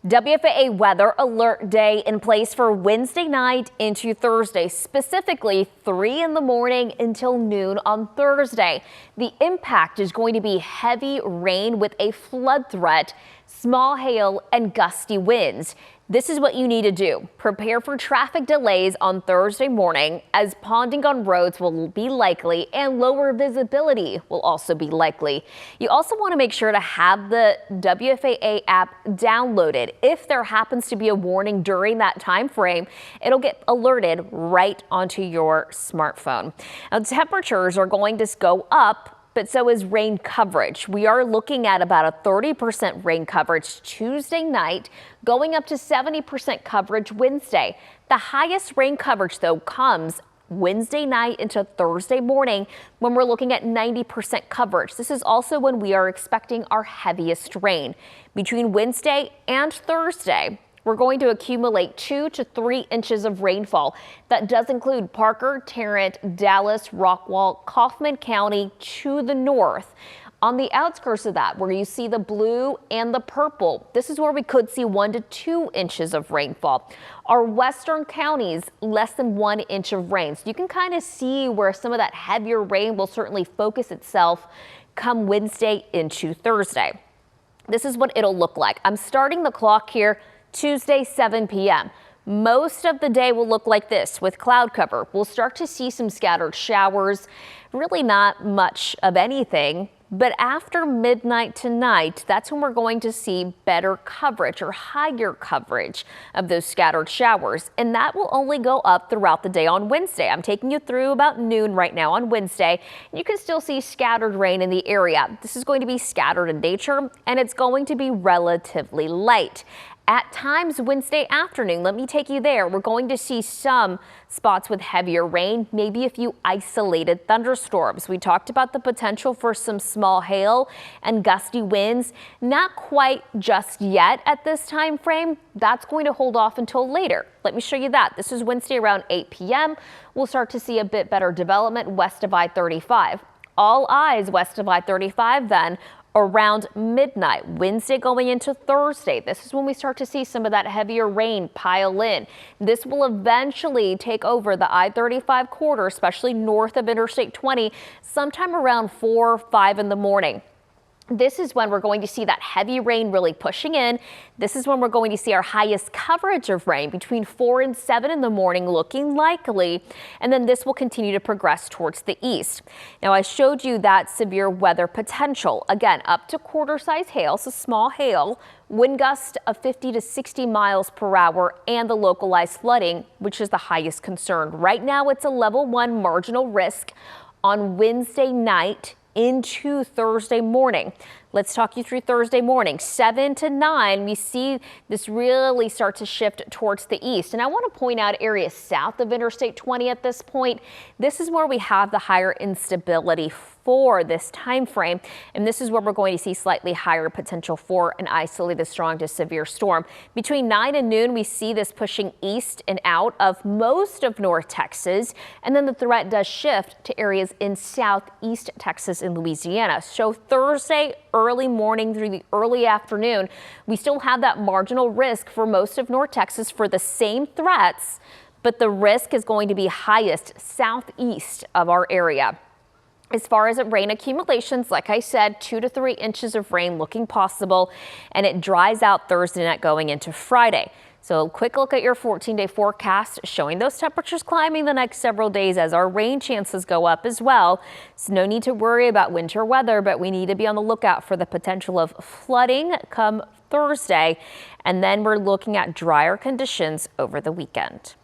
WFAA weather alert day in place for Wednesday night into Thursday, specifically 3 in the morning until noon on Thursday. The impact is going to be heavy rain with a flood threat, small hail and gusty winds. This is what you need to do. Prepare for traffic delays on Thursday morning as ponding on roads will be likely and lower visibility will also be likely. You also want to make sure to have the WFAA app downloaded. If there happens to be a warning during that time frame, it'll get alerted right onto your smartphone. Now, temperatures are going to go up, but so is rain coverage. We are looking at about a 30% rain coverage Tuesday night, going up to 70% coverage Wednesday. The highest rain coverage, though, comes Wednesday night into Thursday morning when we're looking at 90% coverage. This is also when we are expecting our heaviest rain. Between Wednesday and Thursday, we're going to accumulate 2 to 3 inches of rainfall. That does include Parker, Tarrant, Dallas, Rockwall, Kaufman County to the north. On the outskirts of that, where you see the blue and the purple, this is where we could see 1 to 2 inches of rainfall. Our western counties, less than 1 inch of rain. So you can kind of see where some of that heavier rain will certainly focus itself come Wednesday into Thursday. This is what it'll look like. I'm starting the clock here. Tuesday, 7 p.m. Most of the day will look like this with cloud cover. We'll start to see some scattered showers, really not much of anything. But after midnight tonight, that's when we're going to see better coverage or higher coverage of those scattered showers. And that will only go up throughout the day on Wednesday. I'm taking you through about noon right now on Wednesday. You can still see scattered rain in the area. This is going to be scattered in nature, and it's going to be relatively light. At times Wednesday afternoon, let me take you there. We're going to see some spots with heavier rain, maybe a few isolated thunderstorms. We talked about the potential for some small hail and gusty winds. Not quite just yet at this time frame. That's going to hold off until later. Let me show you that. This is Wednesday around 8 p.m. We'll start to see a bit better development west of I-35. All eyes west of I-35 then around midnight, Wednesday going into Thursday. This is when we start to see some of that heavier rain pile in. This will eventually take over the I-35 corridor, especially north of Interstate 20, sometime around 4 or 5 in the morning. This is when we're going to see that heavy rain really pushing in. This is when we're going to see our highest coverage of rain between 4 and 7 in the morning looking likely. And then this will continue to progress towards the east. Now, I showed you that severe weather potential. Again, up to quarter-size hail, so small hail, wind gust of 50 to 60 miles per hour, and the localized flooding, which is the highest concern. Right now, it's a level 1 marginal risk on Wednesday night into Thursday morning. Let's talk you through Thursday morning. 7 to 9, we see this really start to shift towards the east. And I want to point out areas south of Interstate 20 at this point. This is where we have the higher instability for this time frame, and this is where we're going to see slightly higher potential for an isolated strong to severe storm. Between 9 and noon, we see this pushing east and out of most of North Texas, and then the threat does shift to areas in southeast Texas and Louisiana. So Thursday early morning through the early afternoon, we still have that marginal risk for most of North Texas for the same threats, but the risk is going to be highest southeast of our area. As far as rain accumulations, like I said, 2 to 3 inches of rain looking possible, and it dries out Thursday night going into Friday. So a quick look at your 14-day forecast showing those temperatures climbing the next several days as our rain chances go up as well. So no need to worry about winter weather, but we need to be on the lookout for the potential of flooding come Thursday. And then we're looking at drier conditions over the weekend.